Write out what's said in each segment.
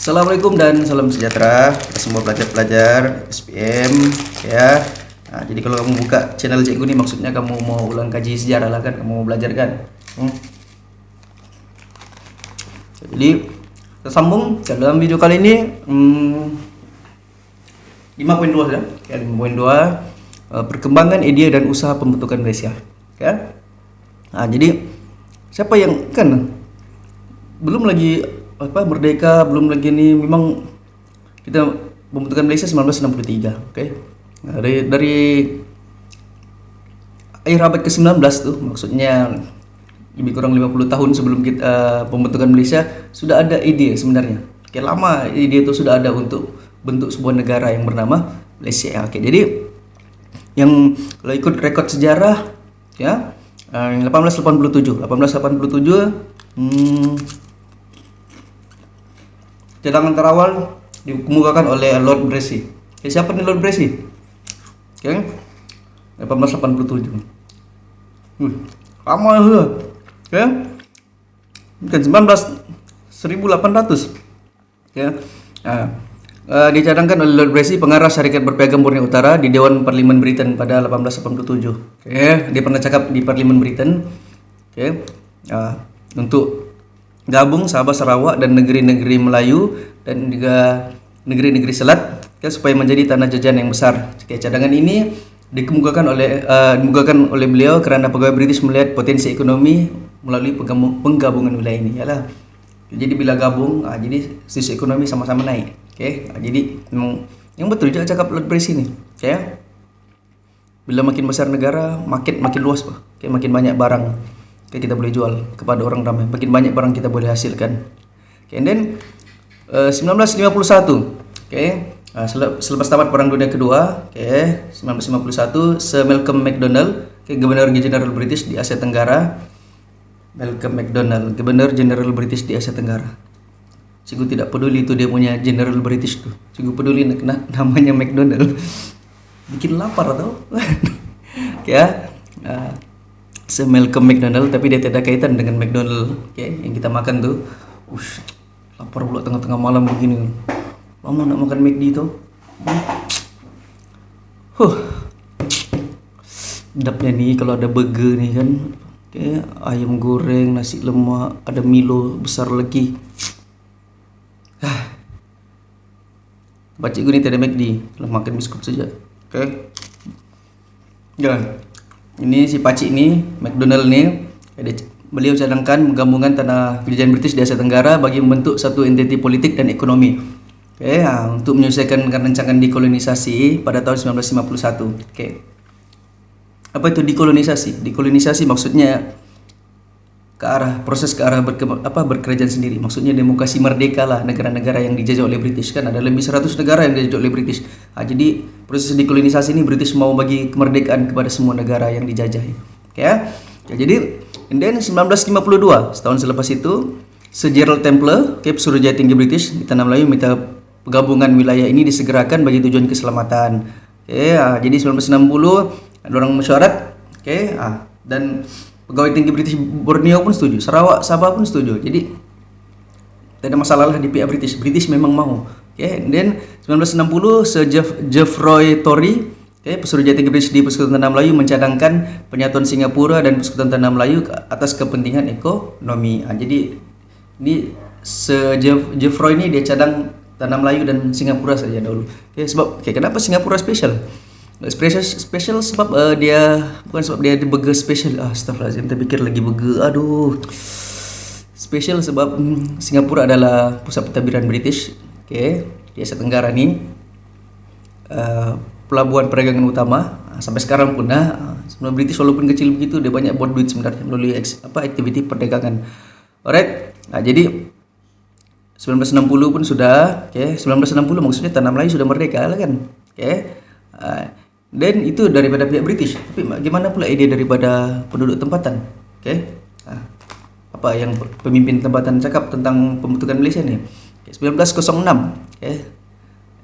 Assalamualaikum dan salam sejahtera kita semua pelajar-pelajar SPM ya. Nah, jadi kalau kamu buka channel cikgu nih maksudnya kamu mau ulang kaji sejarah lah kan, kamu mau belajar kan. Jadi kita sambung dalam video kali ini 5.2 ya. 5.2 perkembangan ide dan usaha pembentukan Malaysia ya. Nah, jadi siapa yang kan belum lagi merdeka, belum lagi ini memang kita pembentukan Malaysia 1963, oke. Nah, dari akhir abad ke-19 tuh, maksudnya lebih kurang 50 tahun sebelum kita pembentukan Malaysia sudah ada ide sebenarnya. Oke, lama ide itu sudah ada untuk bentuk sebuah negara yang bernama Malaysia. Oke, jadi yang kalau ikut rekod sejarah ya 1887 cadangan terawal dikemukakan oleh Lord Brassey. Siapa nih Lord Brassey? Oke, 1887. Lama ya. Oke. Bukan 1800. Ya. Nah, dicadangkan oleh Lord Brassey, pengarah Syarikat Berpiagam Borneo Utara di Dewan Parlimen Britain pada 1887. Oke, dia pernah cakap di Parlimen Britain. Oke. Untuk gabung Sabah, Sarawak dan negeri-negeri Melayu dan juga negeri-negeri Selat ya, supaya menjadi tanah jajahan yang besar. Okay, cadangan ini dikemukakan oleh beliau kerana pegawai British melihat potensi ekonomi melalui penggabungan wilayah ini. Yalah. Jadi bila gabung, jadi sisi ekonomi sama-sama naik. Okay, jadi yang betul juga cakap Lord Brassey ni. Okay, bila makin besar negara, makin luas, okay, makin banyak barang kita boleh jual kepada orang ramai, makin banyak barang kita boleh hasilkan. Okay, and then 1951, okay, selepas tamat Perang Dunia Kedua, okay, 1951, Sir Malcolm Macdonald, okay, Gubernur Jeneral British di Asia Tenggara. Malcolm Macdonald, Gubernur Jeneral British di Asia Tenggara. Cikgu tidak peduli itu dia punya General British tu. Cikgu peduli namanya Macdonald. Bikin lapar tau. Okay, Sir Malcolm Macdonald, tapi dia tidak kaitan dengan McDonald, okay, yang kita makan tu. Lapar pula tengah-tengah malam begini. Lama nak makan McD tu. Sedapnya ni kalau ada burger ni kan. Okay, ayam goreng, nasi lemak, ada Milo besar lagi. Pakcik ni tiada McD, kalau makan biskut saja. Okay. Jangan. Ini si pakcik ni, McDonald ni, beliau cadangkan menggabungkan tanah penjajahan British di Asia Tenggara bagi membentuk satu entiti politik dan ekonomi. Okay, untuk menyelesaikan rancangan dekolonisasi pada tahun 1951. Okay. Apa itu dekolonisasi? Dekolonisasi maksudnya proses ke arah berkerajaan sendiri. Maksudnya demokrasi merdeka lah negara-negara yang dijajah oleh British, kan ada lebih 100 negara yang dijajah oleh British. Jadi proses dekolonisasi ini British mau bagi kemerdekaan kepada semua negara yang dijajah. Okay, ya, jadi and then 1952, setahun selepas itu, Sir Gerald Templer, okay, Pesuruhjaya Tinggi British di Tanah Melayu, minta penggabungan wilayah ini disegerakan bagi tujuan keselamatan. Okay, jadi 1960 ada orang mesyuarat, okay, dan pegawai tinggi British Borneo pun setuju, Sarawak, Sabah pun setuju. Jadi tak ada masalah lah di pihak British. British memang mahu. Okay, and then 1960 Sir Geoffroy Tory, okay, Pesuruhjaya Tinggi British di Persekutuan Tanah Melayu mencadangkan penyatuan Singapura dan Persekutuan Tanah Melayu atas kepentingan ekonomi. Jadi ini Sir Geoffroy ni dia cadang Tanah Melayu dan Singapura saja dahulu. Okay, sebab kenapa Singapura special? Special sebab dia ada burger special. Astagfirullahaladzim, saya fikir lagi burger. Aduh. Special sebab Singapura adalah pusat pentadbiran British, okay, di Asia Tenggara ni. Pelabuhan perdagangan utama sampai sekarang pun sebenarnya British walaupun kecil begitu dia banyak buat duit sebenarnya melalui aktiviti perdagangan. Alright. Jadi 1960 pun sudah, okay, 1960 maksudnya Tanah Melayu sudah merdeka lah kan. Okay. Dan itu daripada pihak British. Tapi bagaimana pula ide daripada penduduk tempatan? Okay. Apa yang pemimpin tempatan cakap tentang pembentukan Malaysia ni? Okay, 1906, okay,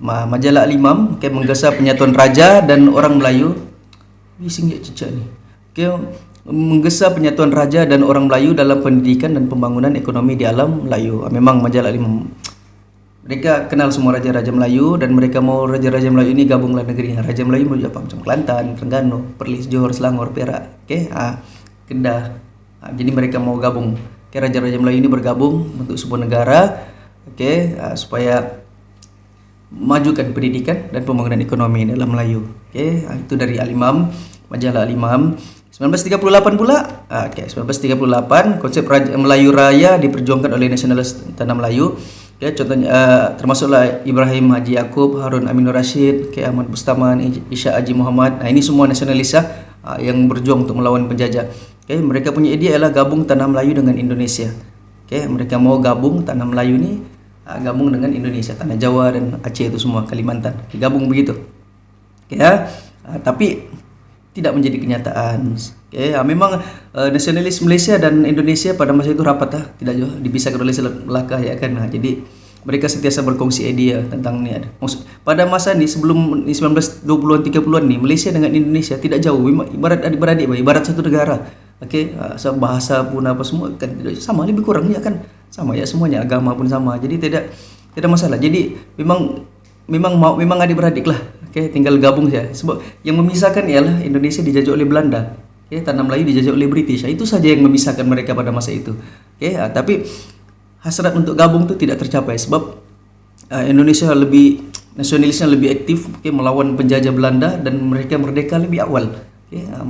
majalah Al-Imam, okay, menggesa penyatuan raja dan orang Melayu. Bising je cicak ni. Okay, menggesa penyatuan raja dan orang Melayu dalam pendidikan dan pembangunan ekonomi di alam Melayu. Memang majalah Al-Imam Mereka kenal semua raja-raja Melayu dan mereka mau raja-raja Melayu ini gabunglah negerinya. Raja Melayu mau apa macam Kelantan, Terengganu, Perlis, Johor, Selangor, Perak, Kedah. Jadi mereka mau gabung. Raja-raja Melayu ini bergabung untuk sebuah negara, supaya majukan pendidikan dan pembangunan ekonomi dalam Melayu. Itu dari Al-Imam, majalah Al-Imam. 1938 pula, 1938 konsep Raja Melayu Raya diperjuangkan oleh nasionalis tanah Melayu. Contohnya termasuklah Ibrahim Haji Yaakob, Harun Aminur Rashid, Ahmad Bustaman, Isya Haji Muhammad. Ini semua nasionalis yang berjuang untuk melawan penjajah. Mereka punya ide adalah gabung tanah Melayu dengan Indonesia. Mereka mau gabung tanah Melayu ni gabung dengan Indonesia, tanah Jawa dan Aceh itu semua, Kalimantan. Gabung begitu. Tapi tidak menjadi kenyataan. Memang nasionalis Malaysia dan Indonesia pada masa itu rapat tidak jauh dipisahkan oleh Selat Melaka jadi mereka sentiasa berkongsi idea tentang ni ada. Pada masa ni sebelum 1920-an 30-an ni Malaysia dengan Indonesia tidak jauh, ibarat adik-beradik, ibarat satu negara. Bahasa pun apa semua kan sama, lebih kurang kan sama semuanya, agama pun sama. Jadi tidak masalah. Jadi memang adik-beradik lah. Tinggal gabung saja. Sebab yang memisahkan ialah Indonesia dijajah oleh Belanda. Tanah Melayu dijajah oleh British. Itu saja yang memisahkan mereka pada masa itu. Tapi hasrat untuk gabung itu tidak tercapai sebab Indonesia nasionalisnya lebih aktif melawan penjajah Belanda dan mereka merdeka lebih awal.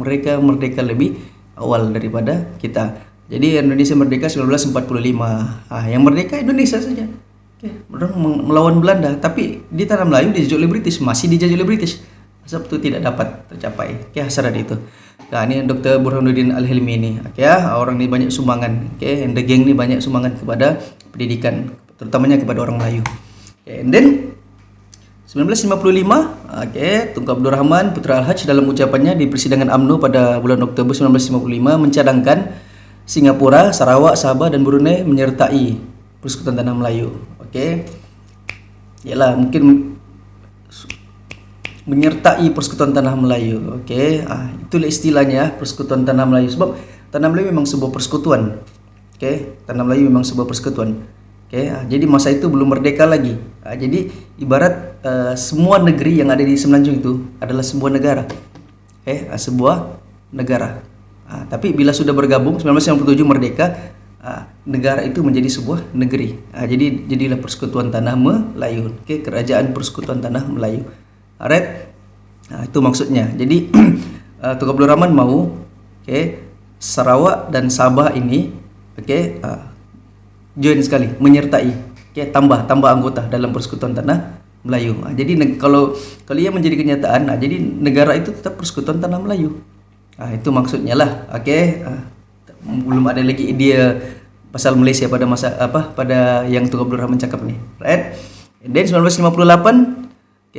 Mereka merdeka lebih awal daripada kita. Jadi Indonesia merdeka 1945. Yang merdeka Indonesia saja. Melawan Belanda, tapi di tanah Melayu dijajah oleh British, masih dijajah oleh British. Sebab itu tidak dapat tercapai. Hasrat itu. Ini Dr. Burhanuddin Al-Hilmi ini. Orang ini banyak sumbangan. And the gang ini banyak sumbangan kepada pendidikan, terutamanya kepada orang Melayu. And then 1955, Tunku Abdul Rahman Putra Al-Haj dalam ucapannya di persidangan UMNO pada bulan Oktober 1955 mencadangkan Singapura, Sarawak, Sabah dan Brunei menyertai Persekutuan Tanah Melayu. Yalah, mungkin menyertai Persekutuan Tanah Melayu. Itulah istilahnya Persekutuan Tanah Melayu. Sebab Tanah Melayu memang sebuah persekutuan. Tanah Melayu memang sebuah persekutuan. Jadi masa itu belum merdeka lagi. Jadi ibarat semua negeri yang ada di Semenanjung itu adalah sebuah negara. Sebuah negara. Tapi bila sudah bergabung 1997 merdeka, negara itu menjadi sebuah negeri. Jadilah Persekutuan Tanah Melayu. Kerajaan Persekutuan Tanah Melayu. Alright. Itu maksudnya. Jadi Tunku Abdul Rahman mau Sarawak dan Sabah ini join sekali, menyertai, tambah anggota dalam Persekutuan Tanah Melayu. Jadi kalau ia menjadi kenyataan, jadi negara itu tetap Persekutuan Tanah Melayu. Itu maksudnya lah. Belum ada lagi idea pasal Malaysia pada masa pada yang Tunku Abdul Rahman cakap ni. Right? And then 1958,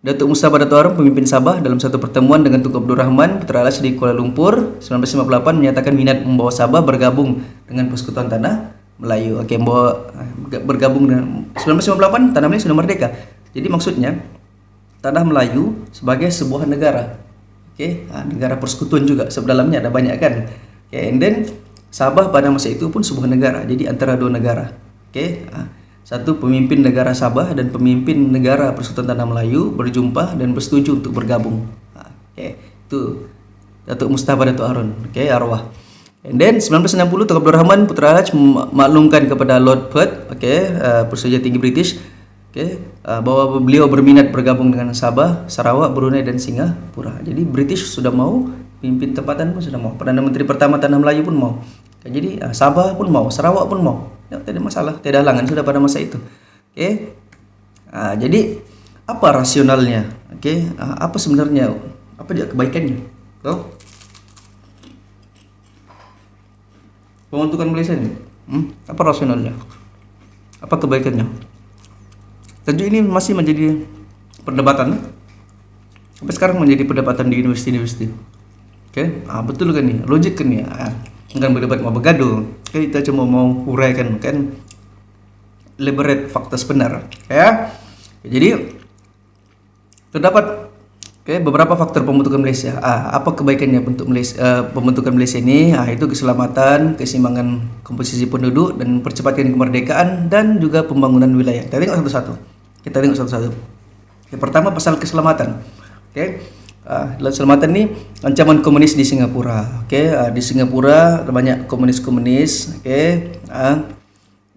Datuk Mustafa Dato' Harum pemimpin Sabah dalam satu pertemuan dengan Tunku Abdul Rahman Putra Al-Haj di Kuala Lumpur 1958 menyatakan minat membawa Sabah bergabung dengan Persekutuan Tanah Melayu. Bergabung dengan 1958 Tanah Melayu sudah merdeka. Jadi maksudnya Tanah Melayu sebagai sebuah negara. Negara persekutuan juga, sebab dalamnya ada banyak kan. And then Sabah pada masa itu pun sebuah negara. Jadi antara dua negara. Satu pemimpin negara Sabah dan pemimpin negara Persekutuan Tanah Melayu berjumpa dan bersetuju untuk bergabung. Itu Datuk Mustafa Dato' Harun. Arwah. And then 1960 Tunku Abdul Rahman Putra Al-Haj memaklumkan kepada Lord Perth, Persuruh Tinggi British, bahwa beliau berminat bergabung dengan Sabah, Sarawak, Brunei dan Singapura. Jadi British sudah mau, pimpin tempatan pun sudah mau, Perdana Menteri pertama Tanah Melayu pun mau. Jadi Sabah pun mau, Sarawak pun mau. Tidak ada masalah, tidak ada halangan sudah pada masa itu. Jadi apa rasionalnya? Apa sebenarnya? Apa dia kebaikannya? Pembentukan Malaysia ini, apa rasionalnya? Apa kebaikannya? Tentu ini masih menjadi perdebatan. Sampai sekarang menjadi perdebatan di universiti-universiti. Betul kan ni? Logik kan ni? Bukan berdebat mau bergaduh. Kita cuma mau huraikan kan, liberate fakta sebenar. Jadi terdapat Oke, beberapa faktor pembentukan Malaysia. Apa kebaikannya bentuk Malaysia, pembentukan Malaysia ini? Itu keselamatan, keseimbangan komposisi penduduk, dan percepatan kemerdekaan, dan juga pembangunan wilayah. Kita tengok satu-satu. Yang pertama, pasal keselamatan. Oke, dalam keselamatan ini ancaman komunis di Singapura. Oke, di Singapura ada banyak komunis-komunis. Oke,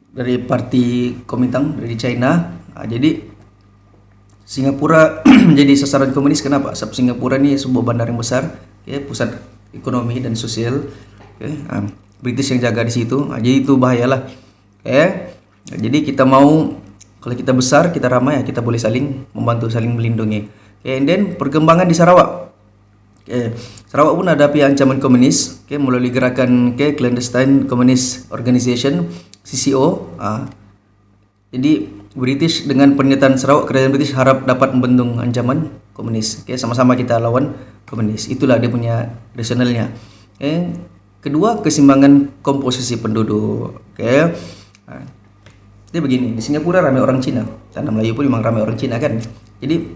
dari parti Kuomintang dari China. Jadi Singapura menjadi sasaran komunis. Kenapa? Sebab Singapura ini sebuah bandar yang besar, pusat ekonomi dan sosial. British yang jaga di situ. Jadi itu bahayalah. Jadi kita mau, kalau kita besar, kita ramai, kita boleh saling membantu, saling melindungi. And then perkembangan di Sarawak. Sarawak pun ada pihak ancaman komunis, melalui gerakan Clandestine Communist Organization (CCO). Jadi British dengan pernyataan Sarawak, kerajaan British harap dapat membendung ancaman komunis. Sama-sama kita lawan komunis. Itulah dia punya rasionalnya. Kedua, keseimbangan komposisi penduduk. Jadi begini, di Singapura ramai orang Cina. Tanah Melayu pun memang ramai orang Cina kan. Jadi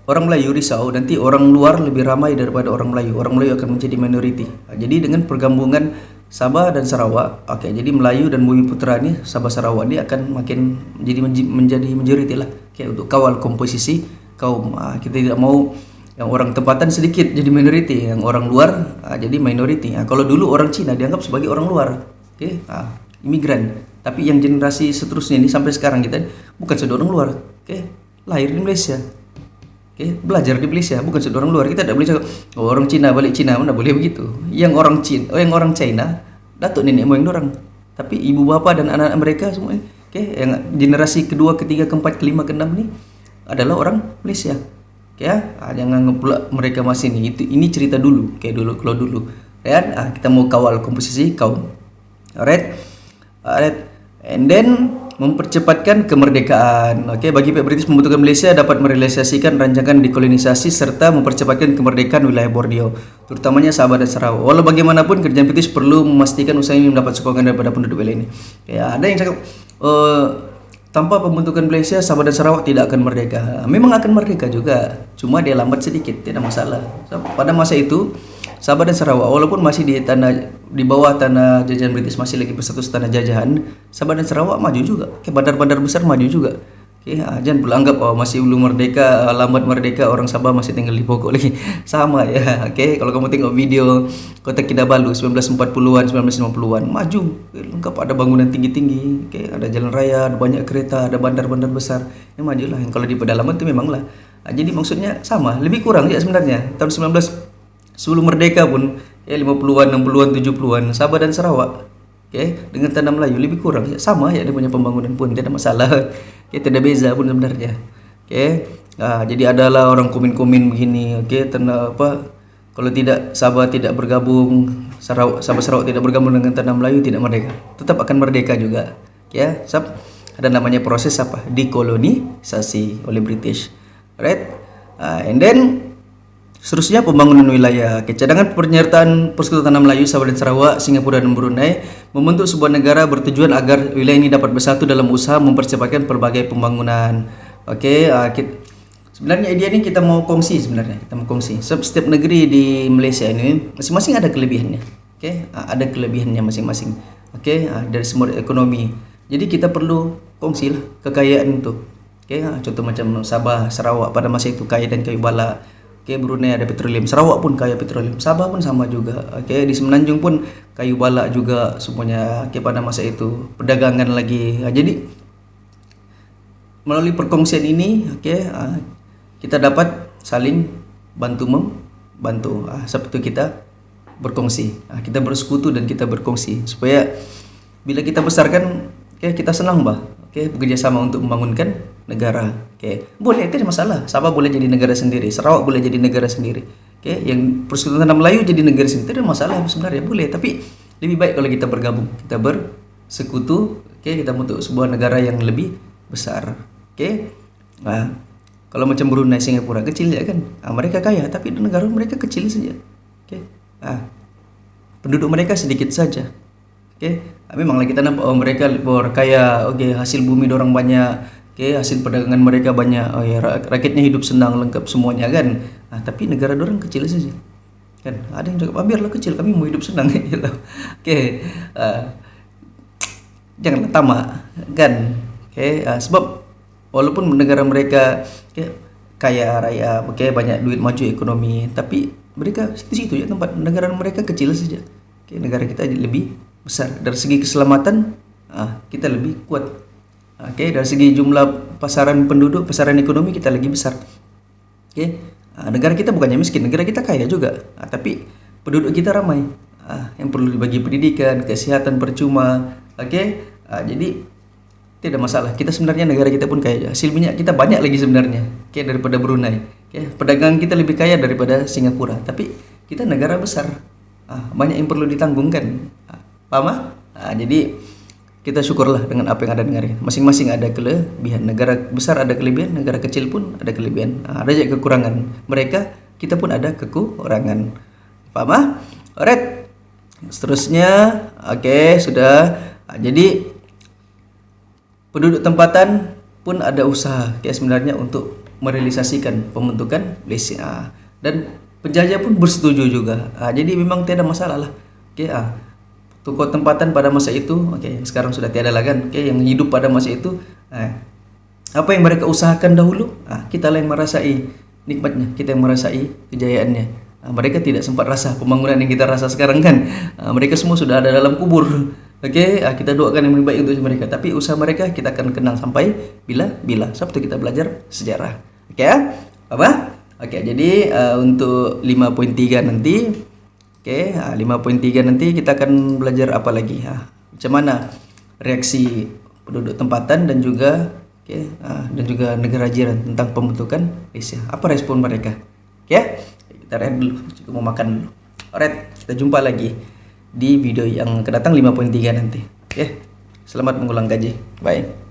orang Melayu risau nanti orang luar lebih ramai daripada orang Melayu. Orang Melayu akan menjadi minoriti. Jadi dengan pergabungan Sabah dan Sarawak, jadi Melayu dan Bumiputera ni, Sabah Sarawak ni akan makin menjadi majoriti lah. Untuk kawal komposisi kaum. Kita tidak mau yang orang tempatan sedikit jadi minoriti, yang orang luar jadi minoriti. Kalau dulu orang Cina dianggap sebagai orang luar, imigran. Tapi yang generasi seterusnya ini sampai sekarang kita bukan sudah orang luar, lahir di Malaysia. Belajar di Malaysia, bukan sudah orang luar. Kita tidak boleh cakap orang Cina balik Cina, mana boleh begitu. Yang orang China datuk nenek moyang orang. Tapi ibu bapa dan anak-anak mereka semua yang generasi kedua, ketiga, keempat, kelima, keenam ni adalah orang Malaysia. Jangan anggap pula mereka masih ni. Ini cerita dulu, kalau dulu. Kita mau kawal komposisi kaum. Alright. And then mempercepatkan kemerdekaan. Bagi pihak British, pembentukan Malaysia dapat merealisasikan rancangan dekolonisasi serta mempercepatkan kemerdekaan wilayah Borneo, terutamanya Sabah dan Sarawak. Walau bagaimanapun, kerajaan British perlu memastikan usaha ini mendapat sokongan daripada penduduk wilayah ini. Ada yang cakap tanpa pembentukan Malaysia, Sabah dan Sarawak tidak akan merdeka. Memang akan merdeka juga, cuma dia lambat sedikit, tidak masalah. Pada masa itu Sabah dan Sarawak walaupun masih di bawah tanah jajahan British, masih lagi berstatus tanah jajahan, Sabah dan Sarawak maju juga. Bandar-bandar besar maju juga. Jangan pula anggap masih belum merdeka, lambat merdeka, orang Sabah masih tinggal di pokok lagi. Sama ya. Kalau kamu tengok video Kota Kinabalu 1940-an, 1950-an, maju. Lengkap, ada bangunan tinggi-tinggi, ada jalan raya, ada banyak kereta, ada bandar-bandar besar. Majulah. Yang kalau di pedalaman itu memanglah. Jadi maksudnya sama, lebih kurang ya sebenarnya. Tahun 19 sebelum merdeka pun 50-an, 60-an, 70-an, Sabah dan Sarawak dengan tanah Melayu lebih kurang sama ya, dia punya pembangunan pun tidak masalah. Tidak beza pun sebenarnya. Jadi adalah orang komen-komen begini, kalau tidak Sabah tidak bergabung, Sabah Sarawak tidak bergabung dengan tanah Melayu, tidak merdeka. Tetap akan merdeka juga. Sebab ada namanya proses dekolonisasi oleh British. Alright. And then seterusnya pembangunan wilayah. Cadangan penyertaan Persekutuan Tanah Melayu, Sabah dan Sarawak, Singapura dan Brunei membentuk sebuah negara bertujuan agar wilayah ini dapat bersatu dalam usaha mempercepatkan pelbagai pembangunan. Sebenarnya idea ini kita mau kongsi Sebab setiap negeri di Malaysia ini masing-masing ada kelebihannya. Ada kelebihannya masing-masing. Dari sumber ekonomi. Jadi kita perlu kongsilah kekayaan itu. Contoh macam Sabah, Sarawak pada masa itu kaya dan kayu balak. Brunei ada petroleum, Sarawak pun kaya petroleum, Sabah pun sama juga. Di Semenanjung pun kayu balak juga semuanya. Pada masa itu perdagangan lagi. Jadi melalui perkongsian ini, kita dapat saling bantu. Seperti kita berkongsi, kita bersekutu dan kita berkongsi supaya bila kita besarkan, kita senang bekerja sama untuk membangunkan negara. Boleh, tidak masalah. Sabah boleh jadi negara sendiri, Sarawak boleh jadi negara sendiri. Yang Persekutuan Tanah Melayu jadi negara sendiri, tidak masalah sebenarnya, boleh. Tapi lebih baik kalau kita bergabung, kita bersekutu, kita bentuk sebuah negara yang lebih besar. Kalau macam Brunei, Singapura kecil ya kan. Mereka kaya tapi negara mereka kecil saja. Penduduk mereka sedikit saja. Memanglah kita nampak mereka kaya, hasil bumi dorang banyak, hasil perdagangan mereka banyak, oh ya, rakyatnya hidup senang lengkap semuanya kan. Tapi negara dorang kecil saja kan. Ada yang cakap, biarlah kecil, kami mau hidup senang gitu. Janganlah tamak kan. Sebab walaupun negara mereka kaya raya, banyak duit, maju ekonomi, tapi mereka situ-situ ya tempat negara mereka kecil saja. Negara kita lebih besar dari segi keselamatan, kita lebih kuat. Dari segi jumlah pasaran penduduk, pasaran ekonomi kita lagi besar. Negara kita bukannya miskin, negara kita kaya juga, tapi penduduk kita ramai, yang perlu dibagi pendidikan, kesehatan percuma. Jadi tidak masalah. Kita sebenarnya negara kita pun kaya, hasil minyak kita banyak lagi sebenarnya, daripada Brunei. Perdagangan kita lebih kaya daripada Singapura, tapi kita negara besar, banyak yang perlu ditanggungkan. Paham? Jadi kita syukurlah dengan apa yang ada di negara kita. Masing-masing ada kelebihan. Negara besar ada kelebihan, negara kecil pun ada kelebihan. Ada aja kekurangan. Mereka, kita pun ada kekurangan. Paham? Alright. Seterusnya, sudah. Jadi penduduk tempatan pun ada usaha sebenarnya untuk merealisasikan pembentukan Malaysia. Dan penjajah pun bersetuju juga. Jadi memang tidak ada masalah lah. Tokoh tempatan pada masa itu, sekarang sudah tiada lagi kan. Yang hidup pada masa itu, apa yang mereka usahakan dahulu, kita lah yang merasai nikmatnya, kita yang merasai kejayaannya. Mereka tidak sempat rasa pembangunan yang kita rasa sekarang kan. Mereka semua sudah ada dalam kubur. Kita doakan yang lebih baik untuk mereka. Tapi usaha mereka kita akan kenang sampai bila sabtu kita belajar sejarah. Jadi untuk 5.3 nanti, 5.3 nanti kita akan belajar apa lagi? Macam mana reaksi penduduk tempatan dan juga negara jiran tentang pembentukan Malaysia. Apa respon mereka? Kita rehat dulu, cukup mau makan dulu. Alright, kita jumpa lagi di video yang akan datang 5.3 nanti. Selamat mengulang gaji. Bye.